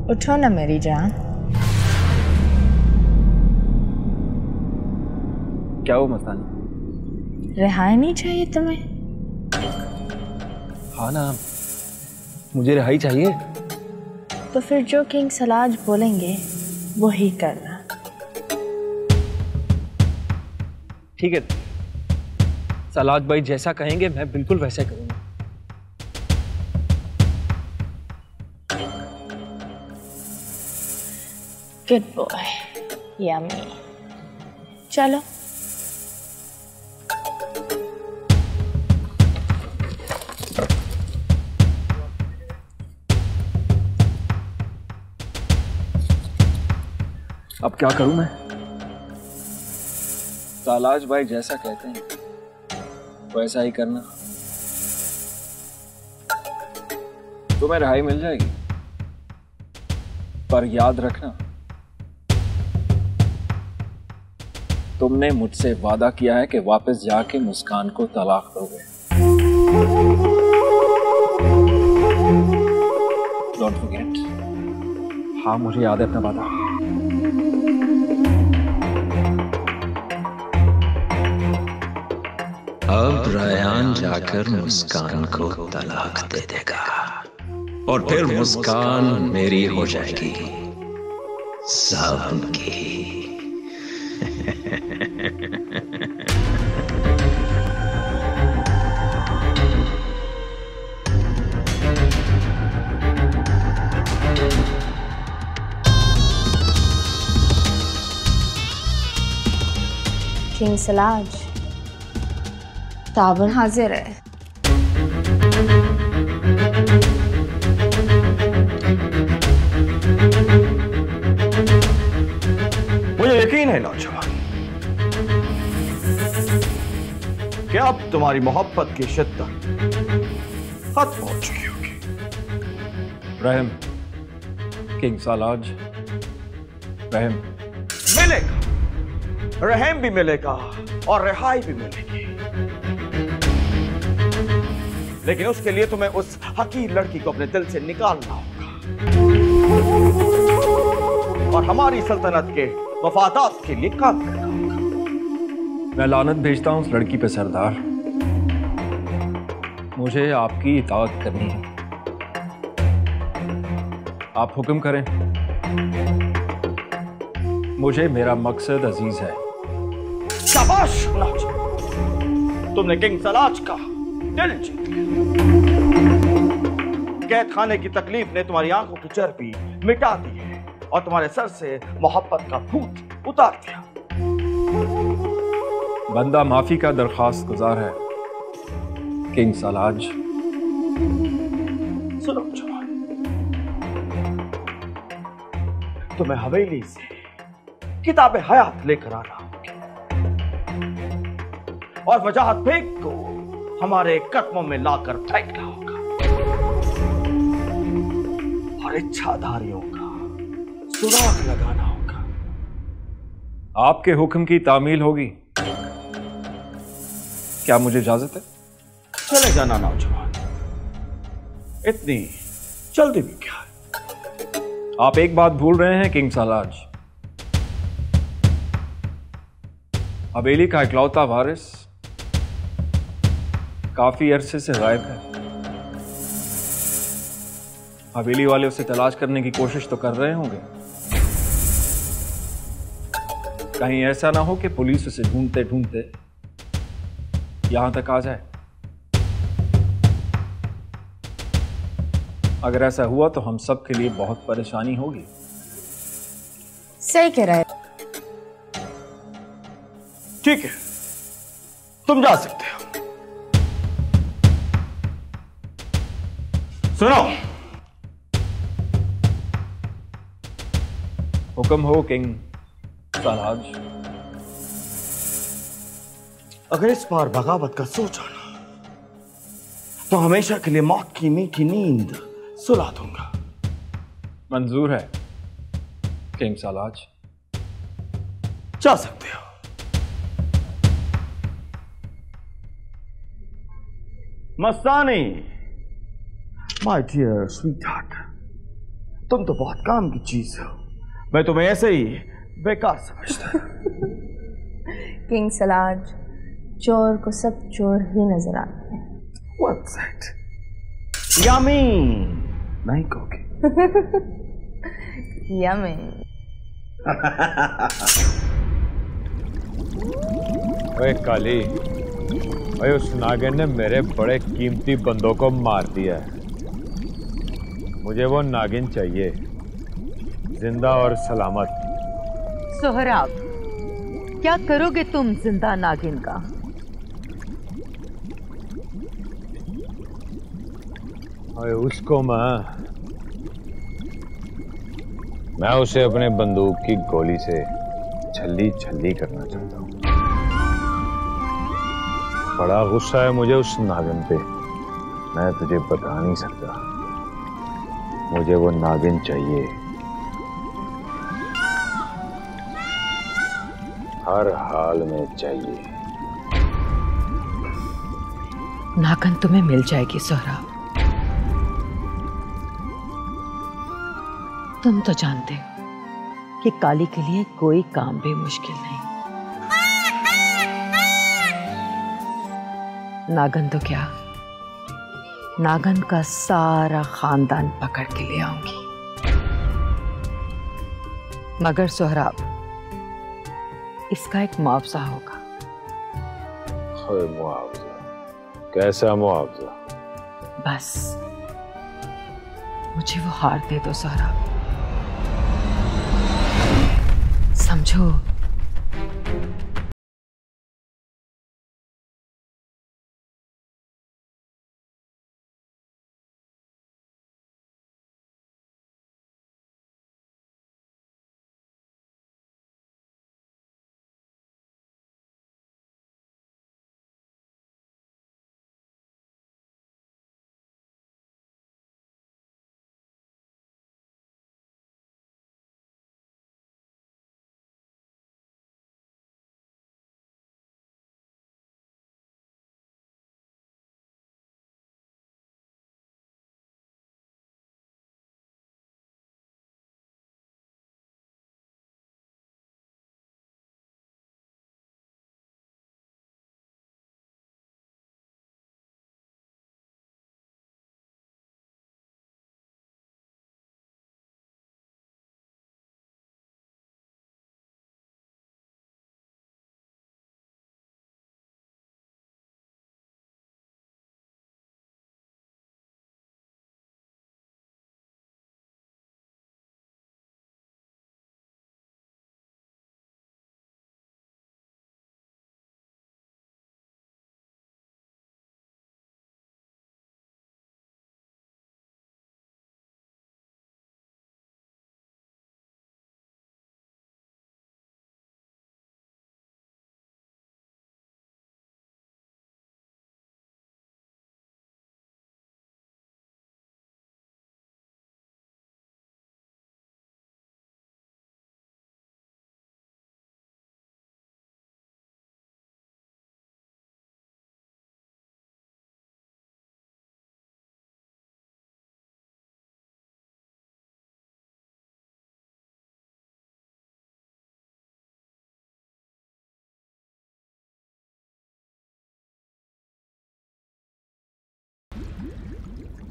उठो ना मेरी जान। क्या हो मस्तानी? रिहाई नहीं चाहिए तुम्हें? हाँ ना, मुझे रिहाई चाहिए। तो फिर जो किंग सलाज बोलेंगे वो ही करना। ठीक है, सलाज भाई जैसा कहेंगे मैं बिल्कुल वैसा करूंगा। Good boy, yummy. चलो। अब क्या करूं मैं? सलाज भाई जैसा कहते हैं वैसा ही करना। तुम्हें रिहाई मिल जाएगी, पर याद रखना तुमने मुझसे वादा किया है कि वापस जाके मुस्कान को तलाक दोगे। Don't forget. हाँ, मुझे याद है अपना वादा। अब रेहान जाकर मुस्कान को तलाक दे देगा और फिर मुस्कान मेरी हो जाएगी, सबकी। किंग सलाज, ताबन हाजिर है। मुझे यकीन है नौजवान कि अब तुम्हारी मोहब्बत की शिद्दत खत्म हो चुकी होगी। रहम, किंग सलाज, रहम मिलेगा, रहम भी मिलेगा और रिहाई भी मिलेगी, लेकिन उसके लिए तुम्हें उस हकीर लड़की को अपने दिल से निकालना होगा और हमारी सल्तनत के वफादात के लिए काम करना होगा। मैं लानत भेजता हूं उस लड़की पे सरदार। मुझे आपकी इताअत करनी है। आप हुक्म करें। मुझे मेरा मकसद अजीज है। शाबाश नौजवान, तुमने किंग सलाज का दिल जीत लिया। कैद खाने की तकलीफ ने तुम्हारी आंखों की चर्बी मिटा दी है और तुम्हारे सर से मोहब्बत का भूत उतार दिया। बंदा माफी का दरख्वास्त गुजार है किंग सलाज। सुनो जवान, तुम्हें हवेली से किताबे हयात लेकर आना होगी और वजाहत बेग को हमारे कदमों में लाकर फेंकना होगा और इच्छाधारियों का सुराग लगाना होगा। आपके हुक्म की तामील होगी। क्या मुझे इजाजत है? चले जाना नौजवान, इतनी जल्दी भी क्या है? आप एक बात भूल रहे हैं किंग सलाज। हवेली का इकलौता वारिस काफी अरसे से गायब है। हवेली वाले उसे तलाश करने की कोशिश तो कर रहे होंगे। कहीं ऐसा ना हो कि पुलिस उसे ढूंढते ढूंढते यहां तक आ जाए। अगर ऐसा हुआ तो हम सब के लिए बहुत परेशानी होगी। सही कह रहा है। ठीक है, तुम जा सकते हो। सुनो, हुक्म हो किंग सलाज। अगर इस बार बगावत का सोचा ना तो हमेशा के लिए मौत की मीठी नींद सुला दूंगा। मंजूर है किंग सलाज। जा सकते हो। मस्तानी, माय डियर स्वीट हार्ट, तुम तो बहुत काम की चीज हो, मैं तुम्हें ऐसे ही बेकार समझता हूँ। किंग सलाज, चोर को सब चोर ही नजर आते हैं। What's that? Yummy! नहीं कहोगे? यमी। ओए काली, ओए उस नागिन ने मेरे बड़े कीमती बंदों को मार दिया है। मुझे वो नागिन चाहिए, जिंदा और सलामत। सोहराब, क्या करोगे तुम जिंदा नागिन का? ओए उसको मैं उसे अपने बंदूक की गोली से छल्ली छल्ली करना चाहता हूँ। बड़ा गुस्सा है मुझे उस नागिन पे, मैं तुझे बता नहीं सकता। मुझे वो नागिन चाहिए, हर हाल में चाहिए। नागिन तुम्हें मिल जाएगी सोहराब। तुम तो जानते हो कि काली के लिए कोई काम भी मुश्किल नहीं। नागन तो क्या, नागन का सारा खानदान पकड़ के ले आऊंगी। मगर सोहराब, इसका एक मुआवजा होगा। मुआवजा? कैसा मुआवजा? बस मुझे वो हार दे दो सोहराब, समझो।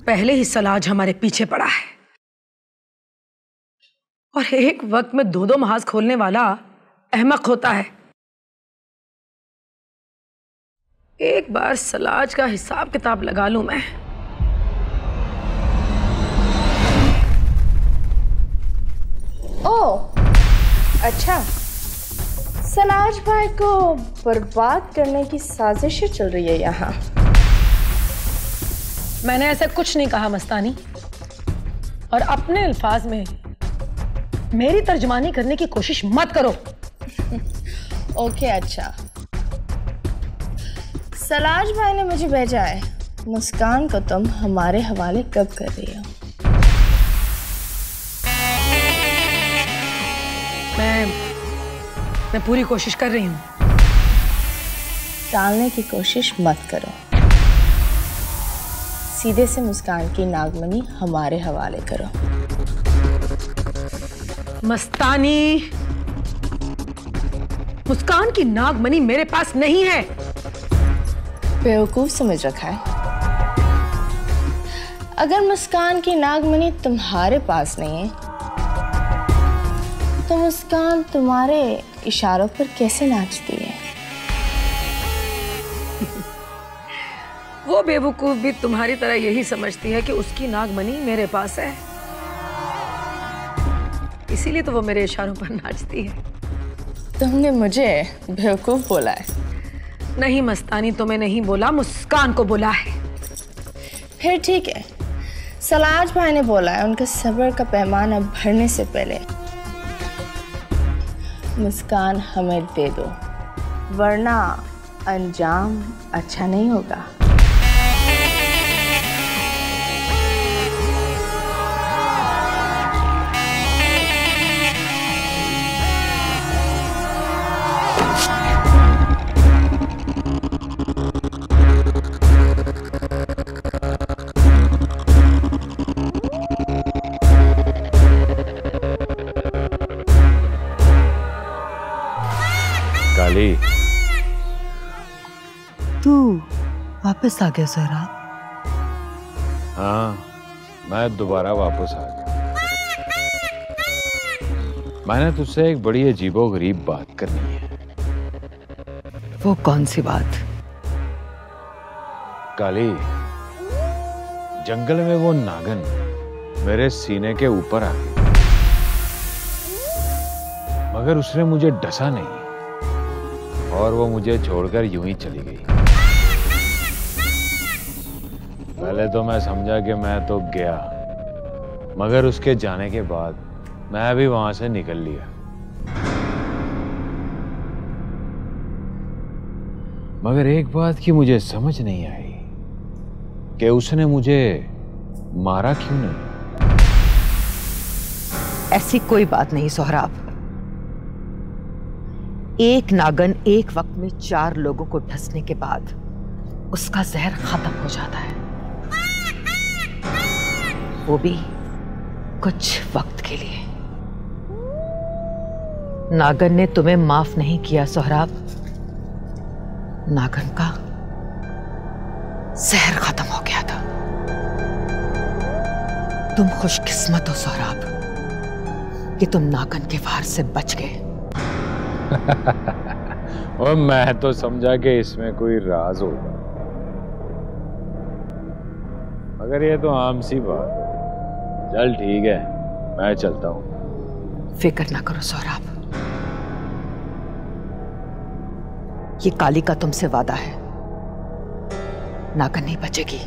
पहले ही सलाज हमारे पीछे पड़ा है और एक वक्त में दो महाज खोलने वाला अहमक होता है। एक बार सलाज का हिसाब किताब लगा लूं मैं। ओह अच्छा, सलाज भाई को बर्बाद करने की साजिश चल रही है यहाँ। मैंने ऐसा कुछ नहीं कहा मस्तानी, और अपने अल्फाज में मेरी तर्जमानी करने की कोशिश मत करो। ओके अच्छा, सलाज भाई ने मुझे भेजा है, मुस्कान को तुम हमारे हवाले कब कर रही हो? मैं पूरी कोशिश कर रही हूँ। टालने की कोशिश मत करो, सीधे से मुस्कान की नागमनी हमारे हवाले करो। मस्तानी, मुस्कान की नागमणि मेरे पास नहीं है। बेवकूफ समझ रखा है। अगर मुस्कान की नागमणि तुम्हारे पास नहीं है तो मुस्कान तुम्हारे इशारों पर कैसे नाचती है? वो बेवकूफ भी तुम्हारी तरह यही समझती है कि उसकी नागमणि मेरे पास है, इसीलिए तो वो मेरे इशारों पर नाचती है। तुमने मुझे बेवकूफ बोला है? नहीं मस्तानी, तुम्हें नहीं बोला, मुस्कान को बोला है। फिर ठीक है, सलाज भाई ने बोला है उनका सब्र का पैमाना भरने से पहले मुस्कान हमें दे दो, वरना अंजाम अच्छा नहीं होगा। काली, तू वापस आ गया सोहराब? हाँ, मैं दोबारा वापस आ गया। मैंने तुझसे एक बड़ी अजीबोगरीब बात करनी है। वो कौन सी बात? काली, जंगल में वो नागन मेरे सीने के ऊपर आ गई, मगर उसने मुझे डसा नहीं और वो मुझे छोड़कर यूं ही चली गई। पहले तो मैं समझा कि मैं तो गया, मगर उसके जाने के बाद मैं भी वहां से निकल लिया। मगर एक बात की मुझे समझ नहीं आई कि उसने मुझे मारा क्यों नहीं। ऐसी कोई बात नहीं सोहराब। एक नागन एक वक्त में 4 लोगों को डसने के बाद उसका जहर खत्म हो जाता है, वो भी कुछ वक्त के लिए। नागन ने तुम्हें माफ नहीं किया सोहराब। नागन का जहर खत्म हो गया था। तुम खुशकिस्मत हो सोहराब कि तुम नागन के वार से बच गए। और मैं तो समझा कि इसमें कोई राज होगा, मगर ये तो आम सी बात है। चल ठीक है, मैं चलता हूं। फिक्र ना करो सोहराब, ये काली का तुमसे वादा है, नागन नहीं बचेगी।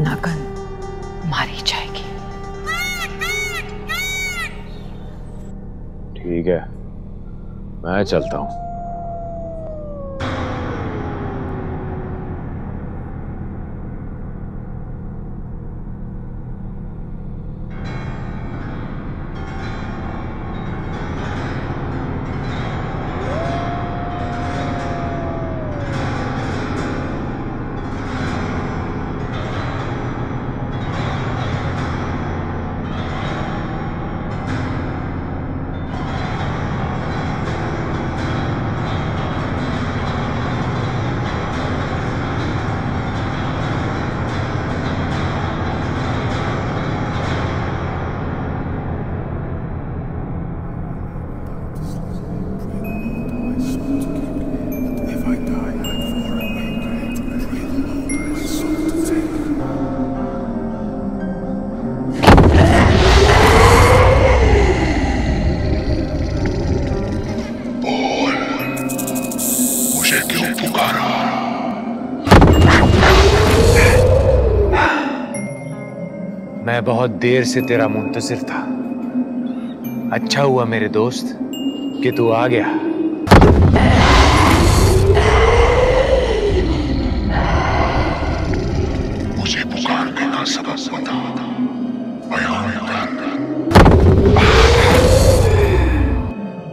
नागन मारी जाएगी। ठीक है, मैं चलता हूं। मैं बहुत देर से तेरा मुंतजिर था। अच्छा हुआ मेरे दोस्त कि तू आ गया। मुझे पुकारने का सबब बता, बयान कर।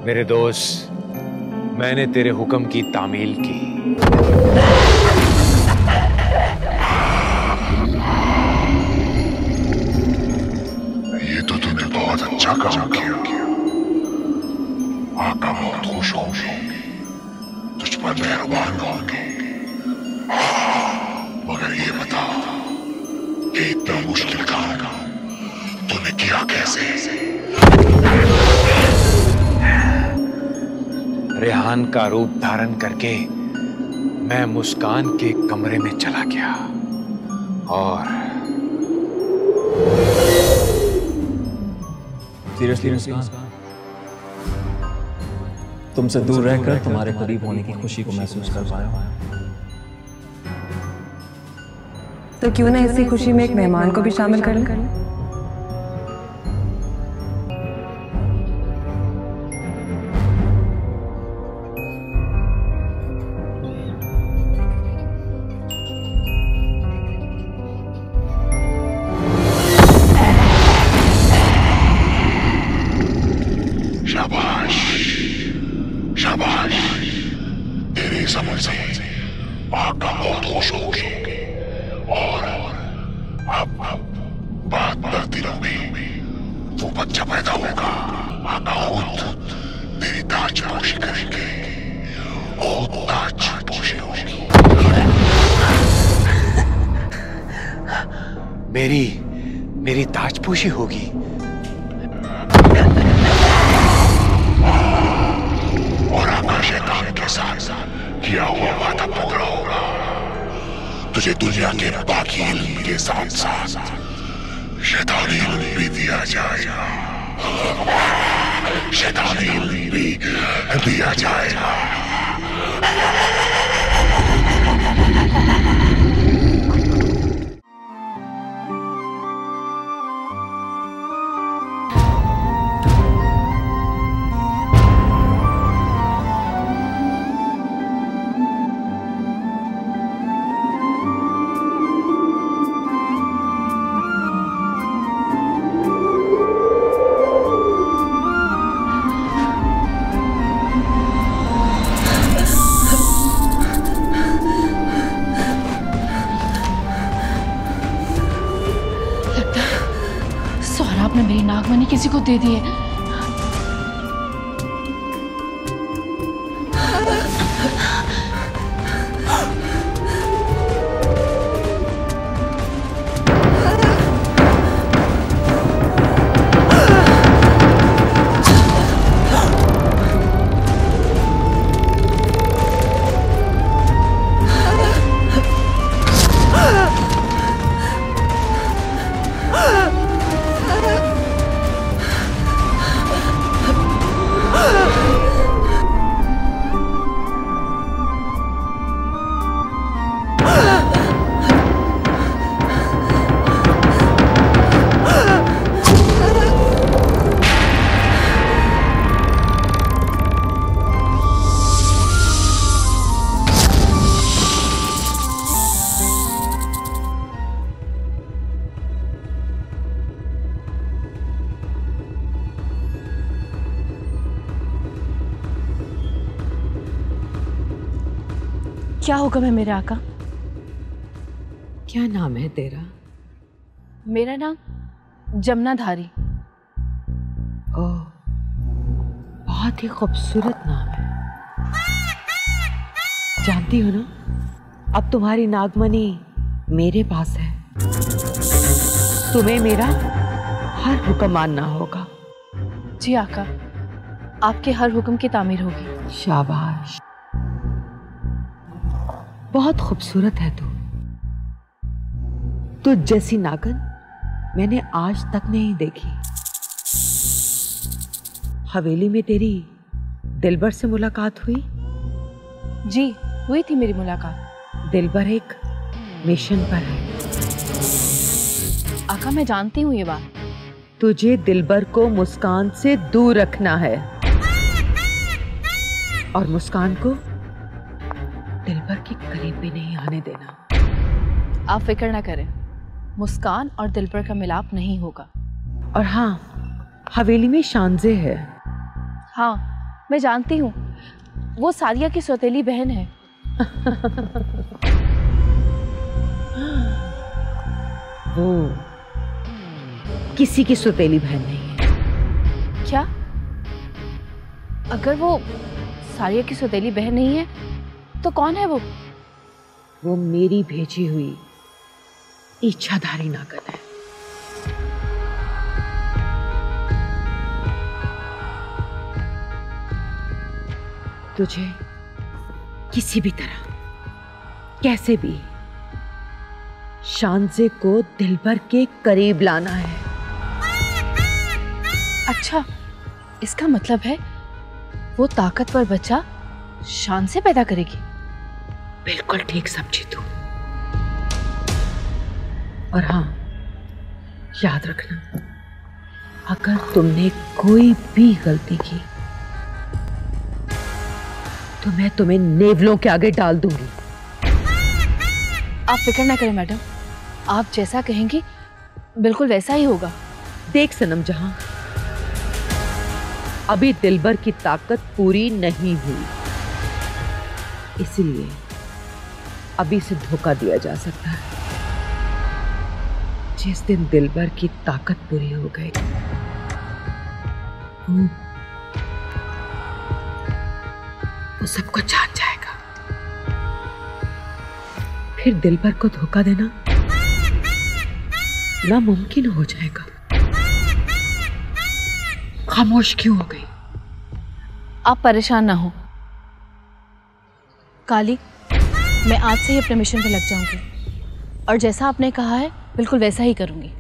मेरे दोस्त, मैंने तेरे हुक्म की तामील की। ये इतना मुश्किल काम तूने किया कैसे? रेहान का रूप धारण करके मैं मुस्कान के कमरे में चला गया और सीरियसली मुस्कान, तुमसे दूर रहकर तुम्हारे करीब होने की खुशी को महसूस कर पाया हूं। तो क्यों ना इसी खुशी में एक मेहमान को भी शामिल कर लें? शाबाश, शाबाश। तेरी समझ से आका बहुत खुश होगी और अब बात दस दिनों में वो बच्चा पैदा होगा। आका खुद तेरी ताजपोशी करेंगे और ताजपोशी होगी। मेरी ताजपोशी होगी। और आका शैतान के साथ किया हुआ वादा पूरा होगा। तुझे दुनिया के बाकी इल्म के साथ साथ शैतानी इल्म भी दिया जाएगा। शैतानी इल्म भी दिया जाएगा। आपने मेरी नागमणि किसी को दे दी है। क्या हुक्म है मेरे आका? क्या नाम है तेरा? मेरा नाम जमुनाधारी। ओह, बहुत ही खूबसूरत नाम है। जानती हो ना, अब तुम्हारी नागमणि मेरे पास है। तुम्हें मेरा हर हुक्म मानना होगा। जी आका, आपके हर हुक्म की तामीर होगी। शाबाश, बहुत खूबसूरत है तू जैसी नागन मैंने आज तक नहीं देखी। हवेली में तेरी दिलबर से मुलाकात हुई? जी हुई थी मेरी मुलाकात। दिलबर एक मिशन पर है। आका मैं जानती हूँ ये बात। तुझे दिलबर को मुस्कान से दूर रखना है और मुस्कान को दिलबर के करीब भी नहीं आने देना। आप फिक्र ना करें, मुस्कान और दिलबर का मिलाप नहीं होगा। और हाँ, हवेली में शानजे है। हाँ मैं जानती हूँ, वो सारिया की सौतेली बहन है। वो किसी की सौतेली बहन नहीं है। क्या? अगर वो सारिया की सौतेली बहन नहीं है तो कौन है वो? वो मेरी भेजी हुई इच्छाधारी नागन है। तुझे किसी भी तरह, कैसे भी शानजे को दिलबर के करीब लाना है। अच्छा, इसका मतलब है वो ताकतवर बच्चा शान से पैदा करेगी। बिल्कुल ठीक समझी तू। और हाँ, याद रखना, अगर तुमने कोई भी गलती की तो मैं तुम्हें नेवलों के आगे डाल दूंगी। आप फिक्र ना करें मैडम, आप जैसा कहेंगी बिल्कुल वैसा ही होगा। देख सनम जहां, अभी दिलबर की ताकत पूरी नहीं हुई, इसलिए अभी से धोखा दिया जा सकता है। जिस दिन दिलबर की ताकत पूरी हो गई, वो सब कुछ जान जाएगा। फिर दिलबर को धोखा देना नामुमकिन हो जाएगा। खामोश क्यों हो गई? आप परेशान ना हो काली, मैं आज से ही अपने मिशन पे लग जाऊंगी और जैसा आपने कहा है बिल्कुल वैसा ही करूंगी।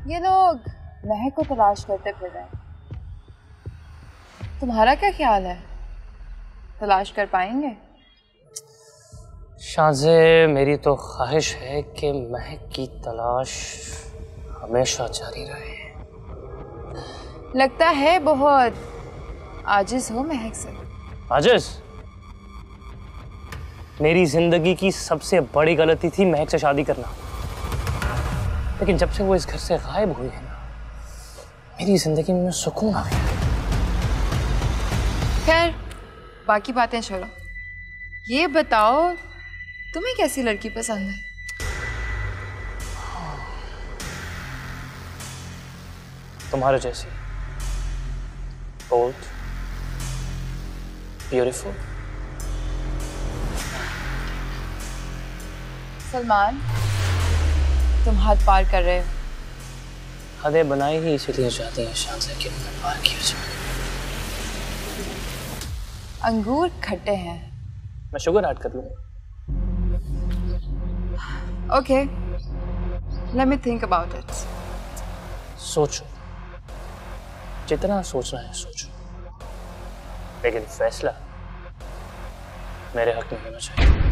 ये लोग महक को तलाश करते फिर रहे हैं। तुम्हारा क्या ख्याल है, तलाश कर पाएंगे? शानज़े, मेरी तो ख्वाहिश है कि महक की तलाश हमेशा जारी रहे। लगता है बहुत आजिज हो महक से। आजिज? मेरी जिंदगी की सबसे बड़ी गलती थी महक से शादी करना, लेकिन जब से वो इस घर से गायब हुई है ना, मेरी जिंदगी में सुकून आ गया। खैर, बाकी बातें छोड़ो, ये बताओ तुम्हें कैसी लड़की पसंद है? तुम्हारे जैसी, बोल्ड, ब्यूटीफुल। सलमान, तुम हद पार कर रहे हो। हदें बनाई ही इसीलिए चाहती हैं शानज़े कि उन्हें पार किया जाए। अंगूर खट्टे हैं। मैं शुगर ऐड कर लूँगा। Okay, let me think about it. सोचो, जितना सोचना है सोचो, लेकिन फैसला मेरे हक में होना चाहिए।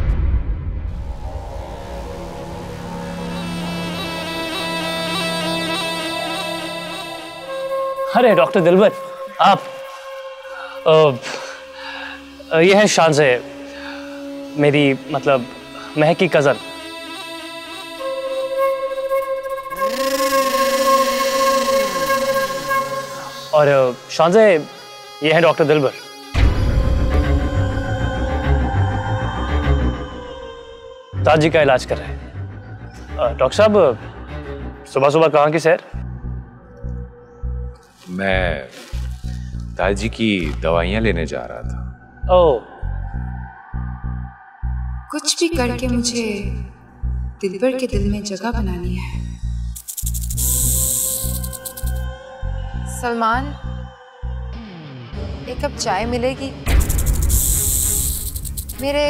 अरे डॉक्टर दिलबर, आप ये है शानज़े, मेरी मतलब महक की कज़न। और शानज़े, ये है डॉक्टर दिलबर। ताज जी का इलाज कर रहे हैं। डॉक्टर साहब, सुबह सुबह कहाँ की सैर? मैं ताजी की दवाइयां लेने जा रहा था। ओह, कुछ भी करके मुझे दिलबर के दिल में जगह बनानी है। सलमान, एक कप चाय मिलेगी? मेरे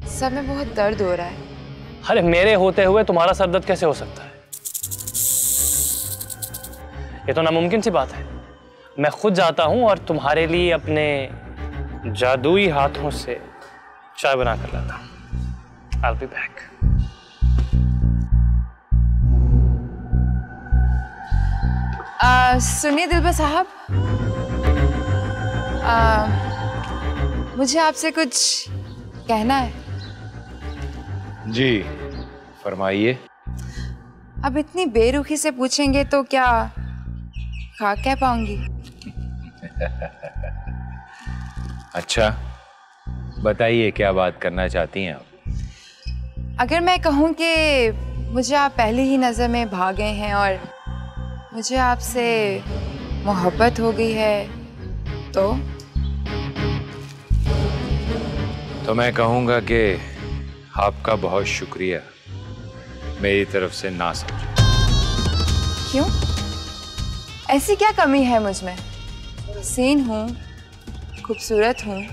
सर में बहुत दर्द हो रहा है। अरे मेरे होते हुए तुम्हारा सर दर्द कैसे हो सकता है? ये तो नामुमकिन सी बात है। मैं खुद जाता हूं और तुम्हारे लिए अपने जादुई हाथों से चाय बना कर लाता हूं। I'll be back. सुनिए दिलबर साहब, मुझे आपसे कुछ कहना है। जी फरमाइए। अब इतनी बेरुखी से पूछेंगे तो क्या खा कह पाऊंगी? अच्छा बताइए क्या बात करना चाहती हैं आप? अगर मैं कहूँ कि मुझे आप पहली ही नज़र में भाग गए हैं और मुझे आपसे मोहब्बत हो गई है तो मैं कहूँगा कि आपका बहुत शुक्रिया, मेरी तरफ से ना समझे। क्यों? ऐसी क्या कमी है मुझ में? हसीन हूँ, खूबसूरत हूँ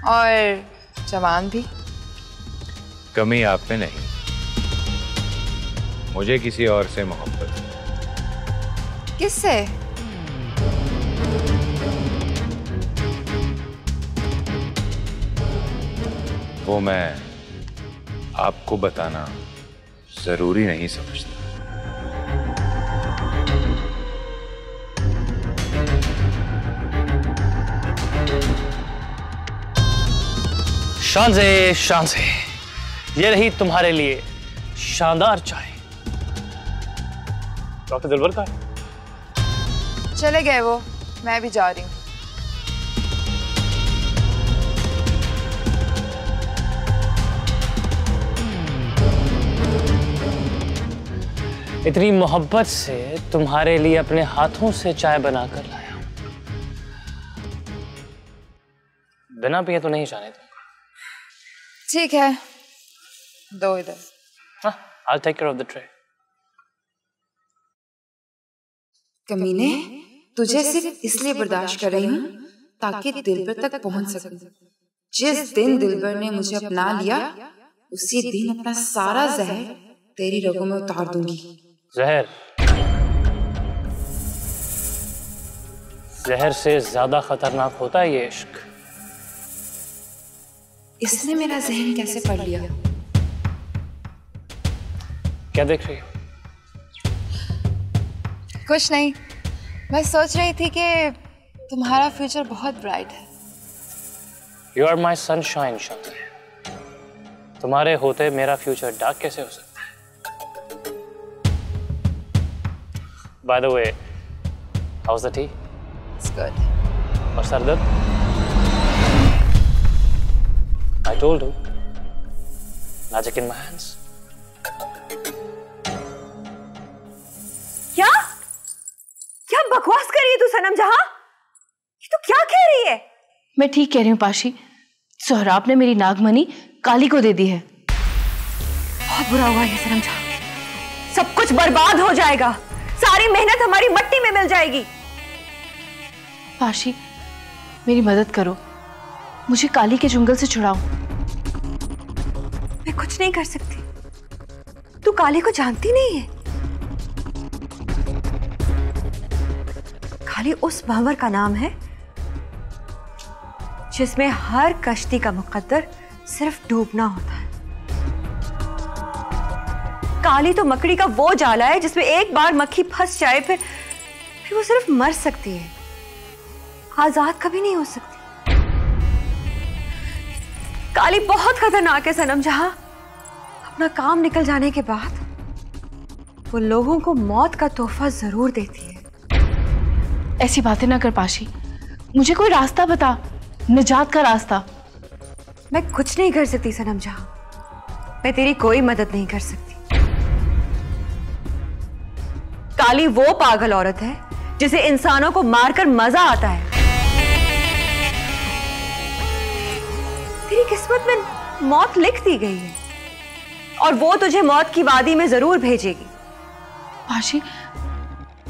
और जवान भी। कमी आप में नहीं, मुझे किसी और से मोहब्बत है। किससे? वो मैं आपको बताना जरूरी नहीं समझता। शान से ये रही तुम्हारे लिए शानदार चाय। डॉक्टर दिलबर का है? चले गए वो, मैं भी जा रही हूँ। इतनी मोहब्बत से तुम्हारे लिए अपने हाथों से चाय बनाकर लाया हूं। बिना पिए तो नहीं जाने दूंगा। ठीक है, दो इधर। I'll take care of the tray. कमीने, तुझे सिर्फ इसलिए बर्दाश्त कर रही हूँ ताकि दिलबर तक पहुंच सकूं। जिस दिन दिलबर ने मुझे अपना लिया, उसी दिन अपना सारा जहर तेरी रगों में उतार दूंगी। जहर से ज्यादा खतरनाक होता है ये इश्क। इसने मेरा जहन कैसे पढ़ लिया? क्या देख रही हो? कुछ नहीं, मैं सोच रही थी कि तुम्हारा फ्यूचर बहुत ब्राइट है। You are my sunshine, शांति। तुम्हारे होते मेरा फ्यूचर डार्क कैसे हो सकता है? By the way, how's the tea? It's good. और सरदर्द? I told you, magic in my hands. क्या? क्या बकवास कर रही है तू सनम जहां? ये तू क्या कह रही है? मैं ठीक कह रही हूँ पाशी। सोहराब ने मेरी नागमणि काली को दे दी है। बहुत बुरा हुआ है सनम जहां। सब कुछ बर्बाद हो जाएगा। सारी मेहनत हमारी मट्टी में मिल जाएगी। पाशी मेरी मदद करो, मुझे काली के जंगल से छुड़ाओ। मैं कुछ नहीं कर सकती। तू काली को जानती नहीं है। काली उस भंवर का नाम है जिसमें हर कश्ती का मुकद्दर सिर्फ डूबना होता है। काली तो मकड़ी का वो जाला है जिसमें एक बार मक्खी फंस जाए फिर वो सिर्फ मर सकती है, आजाद कभी नहीं हो सकती। काली बहुत खतरनाक है सनम जहां। अपना काम निकल जाने के बाद वो लोगों को मौत का तोहफा जरूर देती है। ऐसी बातें ना कर पाशी, मुझे कोई रास्ता बता, निजात का रास्ता। मैं कुछ नहीं कर सकती सनम जहां, मैं तेरी कोई मदद नहीं कर सकती। काली वो पागल औरत है जिसे इंसानों को मारकर मजा आता है। तेरी किस्मत में मौत लिख दी गई है और वो तुझे मौत की वादी में जरूर भेजेगी। पाशी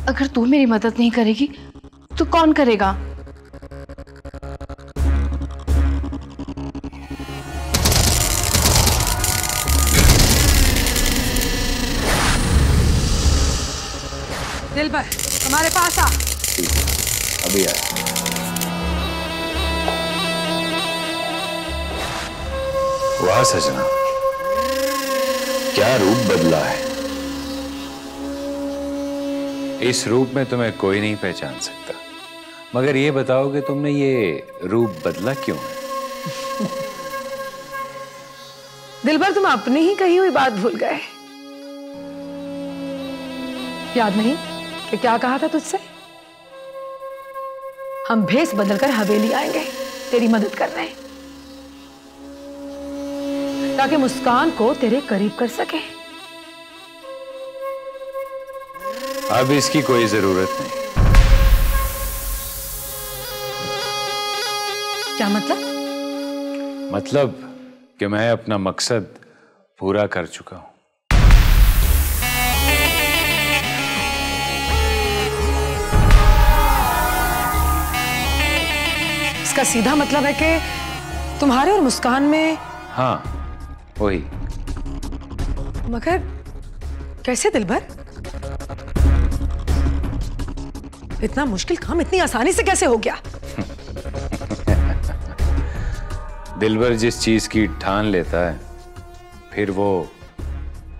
अगर तू मेरी मदद नहीं करेगी तो कौन करेगा? दिलबर हमारे पास आ। अभी आया। वाह सजना, क्या रूप बदला है। इस रूप में तुम्हें कोई नहीं पहचान सकता, मगर ये बताओ कि तुमने ये रूप बदला क्यों है? दिलबर, तुम अपनी ही कही हुई बात भूल गए। याद नहीं कि क्या कहा था तुझसे? हम भेष बदलकर हवेली आएंगे तेरी मदद करने, ताकि मुस्कान को तेरे करीब कर सके। अब इसकी कोई जरूरत नहीं। क्या मतलब? मतलब कि मैं अपना मकसद पूरा कर चुका हूं। इसका सीधा मतलब है कि तुम्हारे और मुस्कान में। हाँ, वही। मगर कैसे दिलबर? इतना मुश्किल काम इतनी आसानी से कैसे हो गया? दिलबर जिस चीज की ठान लेता है फिर वो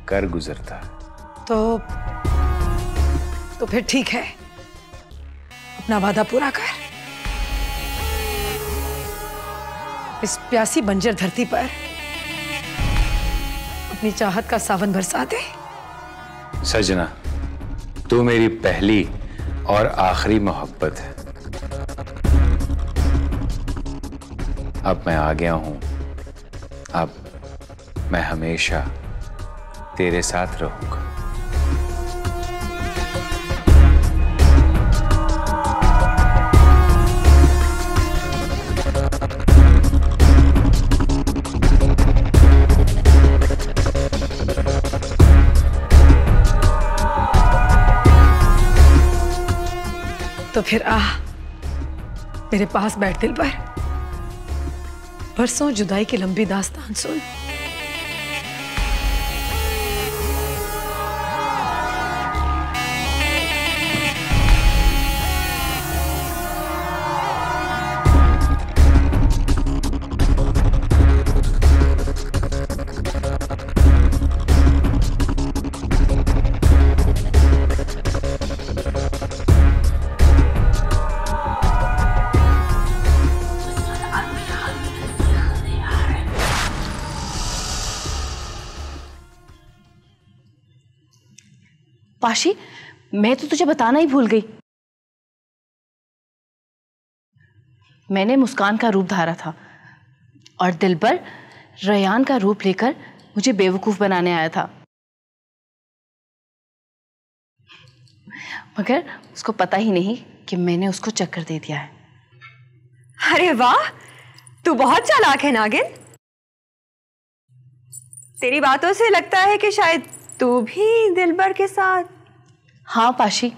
कर गुजरता है। तो फिर ठीक है, अपना वादा पूरा कर। इस प्यासी बंजर धरती पर अपनी चाहत का सावन बरसा दे। सजना, तू मेरी पहली और आखिरी मोहब्बत है। अब मैं आ गया हूं, अब मैं हमेशा तेरे साथ रहूंगा। तो फिर आ मेरे पास बैठ दिलबर, बरसों जुदाई की लंबी दास्तान सुन। पाशी, मैं तो तुझे बताना ही भूल गई। मैंने मुस्कान का रूप धारा था और दिलबर रेयान का रूप लेकर मुझे बेवकूफ बनाने आया था, मगर उसको पता ही नहीं कि मैंने उसको चक्कर दे दिया है। अरे वाह, तू बहुत चालाक है नागिन। तेरी बातों से लगता है कि शायद तू भी दिलबर के साथ। हाँ पाशी,